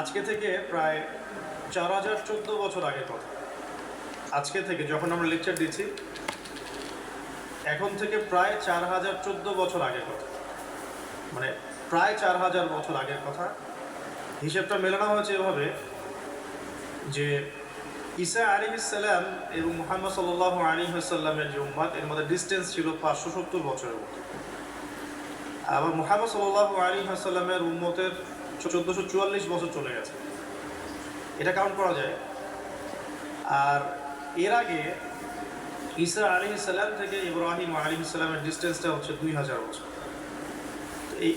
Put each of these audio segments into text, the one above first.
আজকে থেকে প্রায় 4014 বছর আগের কথা। আজকে থেকে যখন আমরা লেকচার দিচ্ছি, এখন থেকে প্রায় 4014 বছর আগের কথা, মানে প্রায় 4000 বছর আগের কথা। হিসেবটা মেলানো হয়েছে এভাবে যে ঈসা আলাইহিস সালাম এবং মুহাম্মদ সাল্লাল্লাহু আলাইহি ওয়াসাল্লামের যে উম্মত, এর মধ্যে ডিস্টেন্স ছিল 570 বছরের মতো। আবার মুহাম্মদ সাল্লাল্লাহু আলাইহি ওয়াসাল্লামের উম্মতের 1444 বছর চলে গেছে, এটা কাউন্ট করা যায়। আর এর আগে ঈসা আলাইহিস সালাম থেকে ইব্রাহিম আলাইহিস সালামের ডিস্টেন্সটা হচ্ছে 2000 বছর।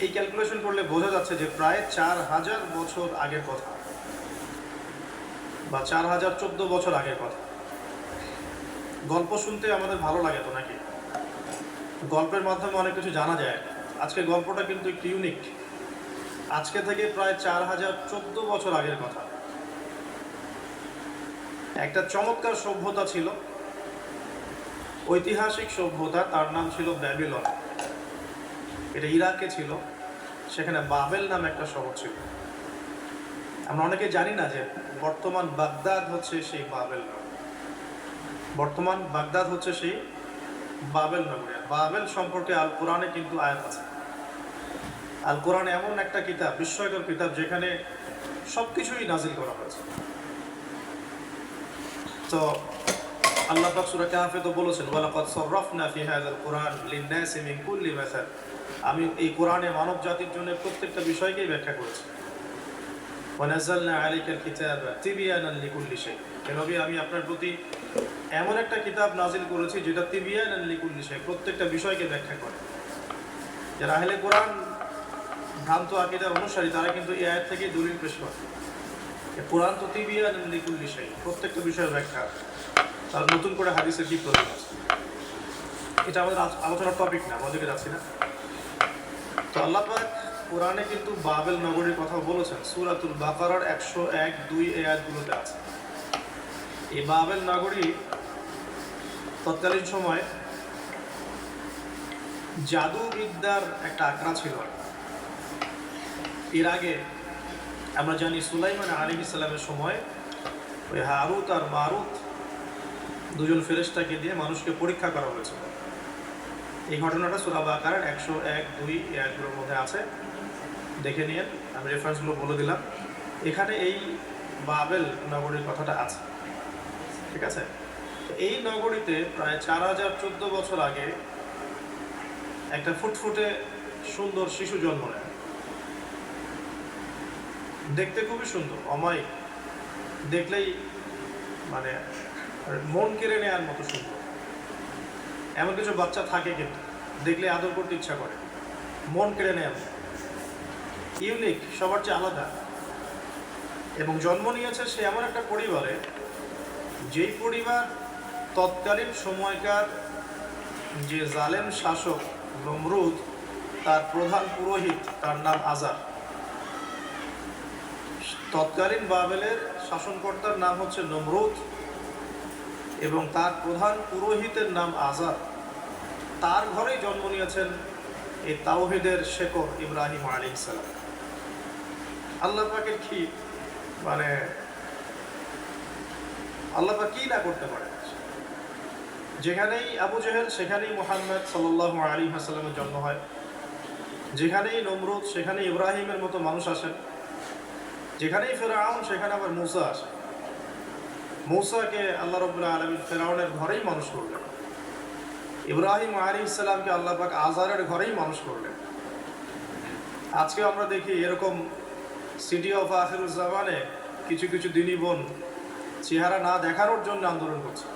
এই ক্যালকুলেশন করলে বোঝা যাচ্ছে যে প্রায় 4000 বছর আগের কথা, বা 4014 বছর আগের কথা। গল্প শুনতে আমাদের ভালো লাগে তো নাকি? গল্পের মাধ্যমে অনেক কিছু জানা যায়। আজকে গল্পটা কিন্তু একটু ইউনিক। আজকে থেকে প্রায় 4014 বছর আগের কথা। একটা চমৎকার সভ্যতা ছিল, ঐতিহাসিক সভ্যতা, তার নাম ছিল ব্যাবিলন। এটা ইরাকে ছিল, সেখানে বাবেল নামে একটা শহর ছিল। আমরা অনেকে জানি না যে বর্তমান বাগদাদ হচ্ছে সেই বাবেল নগরী। বর্তমান বাগদাদ হচ্ছে সেই বাবেল নগরী। বাবেল সম্পর্কে আল কোরআনে কিন্তু আয়াত আছে। আল কোরআন এমন একটা কিতাব, বিস্ময়কর কিতাব, যেখানে সবকিছুই নাজিল করা হয়েছে। তো আল্লাহ পাক সূরা কাহফে তো বলেছেন, ওয়ালাকাদ সাররাফনা ফি হাযাল কুরআন লিন-নাসি মিন কুল্লি মাসাল। আমি এই কোরআনে মানব জাতির জন্য প্রত্যেকটা বিষয়কেই ব্যাখ্যা করেছি। ওয়া নাযালনা আলাইকাল কিতাবা তিবয়ানান লিকুল্লি শাই। নবী, আমি আপনার প্রতি এমন একটা কিতাব নাজিল করেছি যেটা তিবয়ানান লিকুল্লি শাই, প্রত্যেকটা বিষয়কে ব্যাখ্যা করে। যারা আহলে কোরআন ভ্রান্ত আকীদার অনুসারী, তারা কিন্তু এই আয়াত থেকে দলিল পেশ করে। কোরআন তো তিবয়ানান লিকুল্লি শাই, প্রত্যেকটা বিষয়ের ব্যাখ্যা। তার নতুন করে হাদিসের কি প্রয়োজন আছে? এটা আমাদের আলোচনার টপিক না, আমাদেরকে যাচ্ছি না। তো আল্লাহ পাক কোরআনে কিন্তু বাবেল নগরীর কথা বলেছেন। সূরাতুল বাকারার 101-2 এই আয়াতগুলোতে আছে। এই বাবেল নগরী তৎকালীন সময় জাদুবিদ্যার একটা আখড়া ছিল। এর আগে আমরা জানি সুলাইমান আলাইহিস সালামের সময় ওই হারুত আর মারুত দুজন ফেরেশতাকে দিয়ে মানুষকে পরীক্ষা করা হয়েছিল। এই ঘটনাটা সূরা বাকারার 101-2 এই আয়াতগুলোর মধ্যে আছে, দেখে নিয়ে আমি রেফারেন্সগুলো বলে দিলাম। এখানে এই বাবেল নগরীর কথাটা আছে, ঠিক আছে? তো এই নগরীতে প্রায় 4014 বছর আগে একটা ফুটফুটে সুন্দর শিশু জন্ম নেয়। দেখতে খুবই সুন্দর, অমায়িক, দেখলেই মানে মন কেড়ে নেওয়ার মতো সুন্দর। এমন কিছু বাচ্চা থাকে কিন্তু দেখলে আদর করতে ইচ্ছা করে, মন কেড়ে নেওয়ার মতো, ইউনিক, সবার চেয়ে আলাদা। এবং জন্ম নিয়েছে সে এমন একটা পরিবারে, যেই পরিবার তৎকালীন সময়কার যে জালেম শাসক নমরুদ, তার প্রধান পুরোহিত, তার নাম আজার। তৎকালীন বাবেলের শাসনকর্তার নাম হচ্ছে নমরুদ এবং তার প্রধান পুরোহিতের নাম আজার। তার ঘরেই জন্ম নিয়েছেন এই তাওহীদের শেকড় ইব্রাহিম আলাইহিস সালাম। আল্লাহ পাকের কি মানে, আল্লাহ পাক কি না করতে পারে? যেখানেই আবু জেহেল, সেখানেই মুহাম্মদ সাল্লাল্লাহু আলাইহি ওয়াসাল্লামের জন্ম হয়। যেখানেই নমরুদ, সেখানে ইব্রাহিমের মতো মানুষ আসেন। যেখানেই ফেরাউন, সেখানে আবার মূসা আসে। মূসাকে আল্লাহ রাব্বুল আলামিন ফেরাউনের ঘরেই মানুষ করলেন। ইব্রাহিম আলাইহিস সালামকে আল্লাহ পাক আজারের ঘরেই মানুষ করলেন। আজকে আমরা দেখি এরকম সিটি অফ আখিরুজ জামানে কিছু কিছু দিনী বোন চেহারা না দেখানোর জন্য আন্দোলন করছে।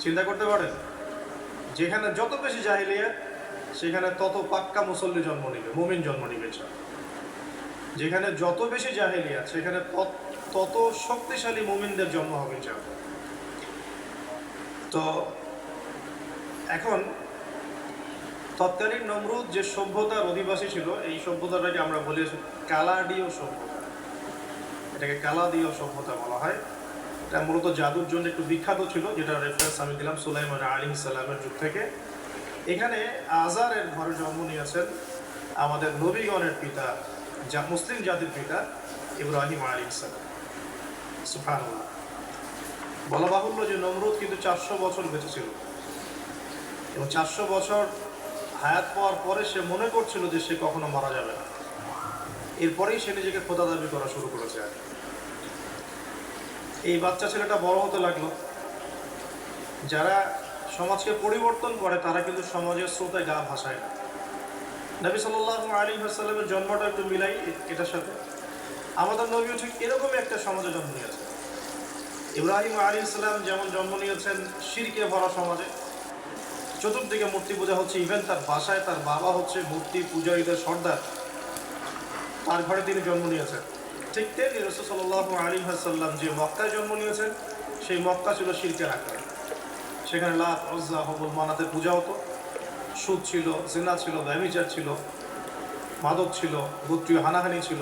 চিন্তা করতে পারেন, যেখানে যত বেশি জাহিলিয়াত, সেখানে তত পাক্কা মুসল্লি জন্ম নিবে, মুমিন জন্ম নিবে। যেখানে যত বেশি জাহিলিয়াত, সেখানে তত শক্তিশালী মুমিনদের জন্ম হবে। তো এখন তৎকালীন নমরুদ যে সভ্যতার অধিবাসী ছিল, এই সভ্যতাটাকে আমরা বলি কালাদীয় সভ্যতা। এটাকে কালাদীয় সভ্যতা বলা হয়। এটা মূলত জাদুর জন্য একটু বিখ্যাত ছিল, যেটা রেফারেন্স আমি দিলাম সুলাইমান আলাইহিস সালামের যুগ থেকে। এখানে আজারের ঘরে জন্ম নিয়েছেন আমাদের নবীগণের পিতা, যা মুসলিম জাতির পিতা ইব্রাহিম আলাইহিস সালাম। সুবহানাল্লাহ। বলা বাহুল্য যে নমরুদ কিন্তু 400 বছর বেঁচে ছিল এবং 400 বছর হায়াত পাওয়ার পরে সে মনে করছিল যে সে কখনো মারা যাবে না। এরপরেই সে নিজেকে খোদা দাবি করা শুরু করেছে। এই বাচ্চা ছেলেটা বড় হতে লাগলো। যারা সমাজকে পরিবর্তন করে তারা কিন্তু সমাজের স্রোতে গা ভাসায় না। নবী সাল্লাল্লাহু আলাইহি ওয়াসাল্লামের জন্মটা একটু মিলাই এটার সাথে। আমাদের নবীও ঠিক এরকমই একটা সমাজে জন্ম নিয়েছেন। ইব্রাহিম আলাইহিস সালাম যেমন জন্ম নিয়েছেন শিরকে ভরা সমাজে, চতুর্দিকে মূর্তি পূজা হচ্ছে, ইভেন তার বাসায় তার বাবা হচ্ছে মূর্তি পূজারীদের সর্দার, তার ঘরে তিনি জন্ম নিয়েছেন। ঠিক তেমনি রাসূল সাল্লাল্লাহু আলাইহি ওয়াসাল্লাম যে মক্কায় জন্ম নিয়েছেন সেই মক্কা ছিল শিরকের আকার। সেখানে লাত, উজ্জা, হুবল, মানাতের পূজা হতো, সুদ ছিল, জিনা ছিল, ব্যভিচার ছিল, মাদক ছিল, গোত্রীয় হানাহানি ছিল,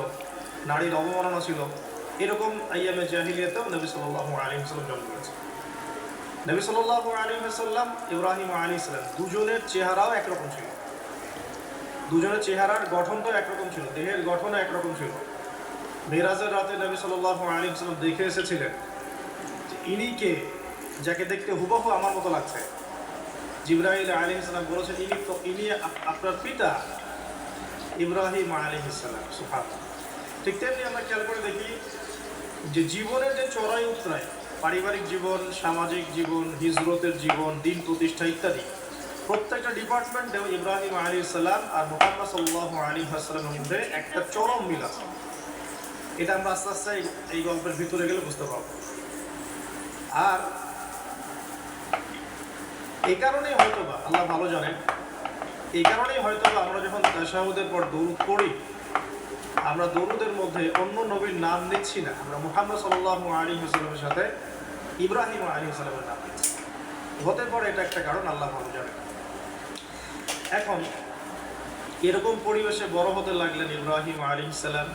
নারীর অবমাননা ছিল। এরকম আইয়ামে জাহিলিয়াতেও নবী সাল্লাল্লাহু আলাইহি ওয়াসাল্লাম জন্ম নিয়েছেন। নবী সাল্লাল্লাহু আলাইহি ওয়াসাল্লাম ইব্রাহিম আলাইহিস সালাম দুজনের চেহারাও একরকম ছিল। দুজনের চেহারার গঠনটাও একরকম ছিল, দেহের গঠনও একরকম ছিল। মেরাজের রাতে নবী সাল্লাল্লাহু আলাইহি ওয়াসাল্লাম দেখে এসেছিলেন যে ইনি কে, যাকে দেখতে হুবহু আমার মতো লাগছে। জিবরাইল আলাইহিস সালাম বলেছেন ইনি আপনার পিতা ইব্রাহিম আলাইহিস সালাম। সুবহানাল্লাহ। ঠিক তেমনি আমরা খেয়াল করে দেখি যে জীবনের যে চড়াই উতরাই, পারিবারিক জীবন, সামাজিক জীবন, হিজরতের জীবন, দিন প্রতিষ্ঠা ইত্যাদি, প্রত্যেকটা ডিপার্টমেন্টে ইব্রাহিম আলাইহিস সালাম আর মুহাম্মদ সাল্লাল্লাহু আলাইহি ওয়াসাল্লামের মধ্যে একটা চরম মিল আছে। এটা আমরা আস্তে আস্তে এই গল্পের ভিতরে গেলে বুঝতে পারবো। আর এই কারণেই হয়তোবা আল্লাহ ভালো জানেন, এই কারণেই হয়তোবা আমরা যখন তাশাহুদের পর দরুদ পড়ি, আমরা দরুদের মধ্যে অন্য নবীর নাম নিচ্ছি না, আমরা মুহাম্মদ সাল্লাল্লাহু আলাইহি ওয়াসাল্লামের সাথে ইব্রাহিম আলাইহিস সালামের নাম নিচ্ছি। হতে পারে এটা একটা কারণ, আল্লাহ ভালো জানেন। এখন এরকম পরিবেশে বড় হতে লাগলেন ইব্রাহিম আলাইহিস সালাম।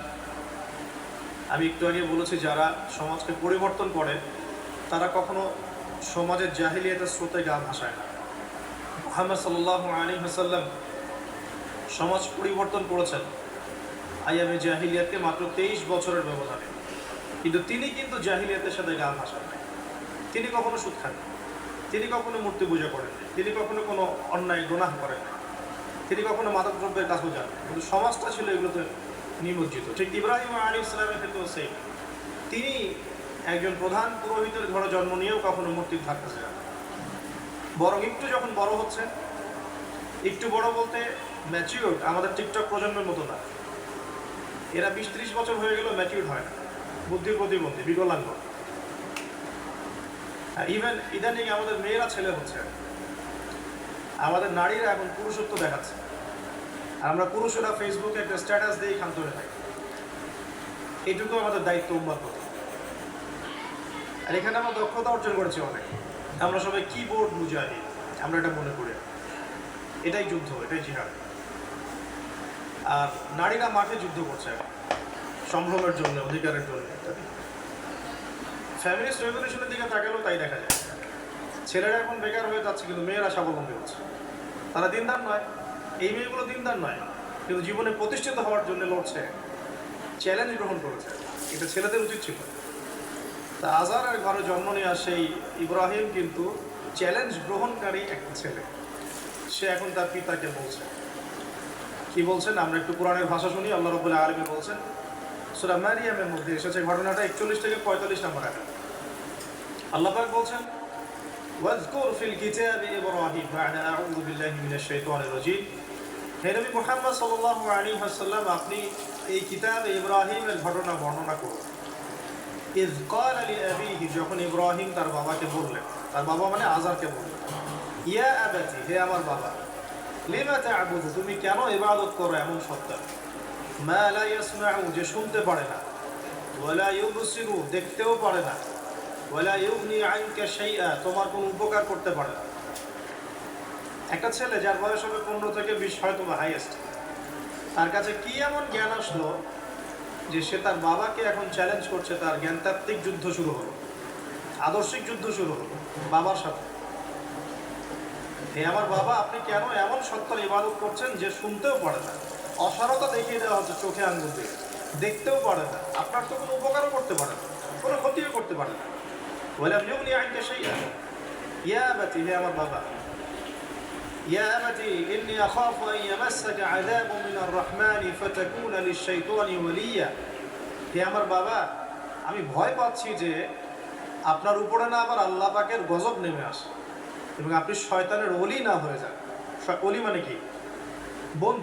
আমি একটু আগে বলেছি যারা সমাজকে পরিবর্তন করে তারা কখনো সমাজের জাহিলিয়াতের স্রোতে গা ভাসায় না। মুহাম্মদ সাল্লাল্লাহু আলাইহি ওয়াসাল্লাম সমাজ পরিবর্তন করেছেন আইয়ামে জাহিলিয়াতকে মাত্র 23 বছরের ব্যবধানে, কিন্তু তিনি কিন্তু জাহিলিয়াতের সাথে গা ভাসান নাই। তিনি কখনো সুদ খান, তিনি কখনো মূর্তি পূজা করেন, তিনি কখনো কোনো অন্যায় গুনাহ করেন, তিনি কখনো মাদক দ্রব্যের কাছেও যান, কিন্তু সমাজটা ছিল এগুলোতে নিমজ্জিত। ঠিক ইব্রাহিম আলাইহিস সালামের ক্ষেত্রেও সেই, তিনি একজন প্রধান পুরোহিতের ঘরে জন্ম নিয়েও কখনো মূর্তির ধার কাছে যান। বরং একটু যখন বড় হচ্ছে, একটু বড় বলতে ম্যাচিউর, আমাদের টিকটক প্রজন্মের মতো না, এরা 20-30 বছর হয়ে গেলেও ম্যাচিউর হয় না, বুদ্ধির প্রতিবন্ধী, বিকলাঙ্গ। ইভেন ইদানিং আমাদের মেয়েরা ছেলে হচ্ছে, আমাদের নারীরা এখন পুরুষত্ব দেখাচ্ছে, আমরা পুরুষেরা ফেসবুকে একটা স্ট্যাটাস দিয়ে ক্ষান্ত হয়ে থাকি। এইটুকু আমাদের দায়িত্ব উম্মার প্রতি। আর এখানে আমরা দক্ষতা অর্জন করেছি অনেক, আমরা সবাই কিবোর্ড মুজাহিদ, আমরা এটা মনে করি। এটাই যুদ্ধ, এটাই জিহাদ। আর নারীরা মাঠে যুদ্ধ করছে সম্ভ্রমের জন্য, অধিকারের জন্য ইত্যাদি। ফ্যামিলিস্ট রেভলিউশনের দিকে তাকালেও তাই দেখা যায়। ছেলেরা এখন বেকার হয়ে যাচ্ছে, কিন্তু মেয়েরা স্বাবলম্বী হচ্ছে। তারা দিনদার নয়, এই মেয়েগুলো দিনদার নয়, কিন্তু জীবনে প্রতিষ্ঠিত হওয়ার জন্য লড়ছে, চ্যালেঞ্জ গ্রহণ করেছে। এটা ছেলেদের উচিত ছিল। তা আজারের ঘরে জন্ম নেওয়া সেই ইব্রাহিম কিন্তু চ্যালেঞ্জ গ্রহণকারী একটা ছেলে। সে এখন তার পিতাকে বলছে, কি বলছেন আমরা একটু কোরআনের ভাষা শুনি। আল্লাহ রাব্বুল আলামিন বলছেন, সূরা মারিয়ামের মধ্যে এসেছে ঘটনাটা 41 থেকে 45 নম্বর আয়াত। আল্লাহ পাক বলছেন, ওয়াজকুর ফিল কিতাবি ইব্রাহিম বা'দা আউযু বিল্লাহি মিনাশ শাইতানির রাজীম। হে নবী মুহাম্মদ সাল্লাল্লাহু আলাইহি ওয়াসাল্লাম, আপনি এই কিতাবে ইব্রাহিমের ঘটনা বর্ণনা করুন। ইয ক্বালা লিআবিহি, যখন ইব্রাহিম তার বাবাকে বললেন, তার বাবা মানে আজারকে বললেন, ইয়া আবাতি, হে আমার বাবা, লিমা তা'বুদু, তুমি কেন ইবাদত করো এমন সত্তা, মা লা ইয়াসমাউ, যে শুনতে পারে না, ওয়ালা ইউবসিরু, দেখতেও পারে না, ওয়ালা ইউগনি আনকা শাইআ, তোমার কোনো উপকার করতে পারে না। একটা ছেলে যার বয়স হবে 15 থেকে 20 হয়তো বা হাইয়েস্ট, তার কাছে কি এমন জ্ঞান আসলো যে সে তার বাবাকে এখন চ্যালেঞ্জ করছে। তার জ্ঞানতাত্ত্বিক যুদ্ধ শুরু হলো, আদর্শিক যুদ্ধ শুরু হলো বাবার সাথে। হে আমার বাবা, আপনি কেন এমন সত্তার ইবাদত করছেন যে শুনতেও পারে না? অসারতা দেখিয়ে দেওয়া হচ্ছে চোখে আঙ্গুল দিয়ে। দেখতেও পারে না, আপনার তো কোনো উপকারও করতে পারে না, কোনো ক্ষতিও করতে পারে না। ওয়ালাম ইউগনি আনকা শাইআ, ইয়া আবাতি, হে আমার বাবা, ইয়া আবাতি ইন্নী আখাফু আন ইয়ামাসসাকা আযাবুন মিনার রাহমানি ফাতাকুনা লিশ-শাইতানি ওয়ালিয়্যা, হে আমার বাবা, আমি ভয় পাচ্ছি যে আপনার উপরে না আবার আল্লাহ পাকের গজব নেমে আসে এবং আপনি শয়তানের ওলি না হয়ে যান। ওলি মানে কি? বন্ধু।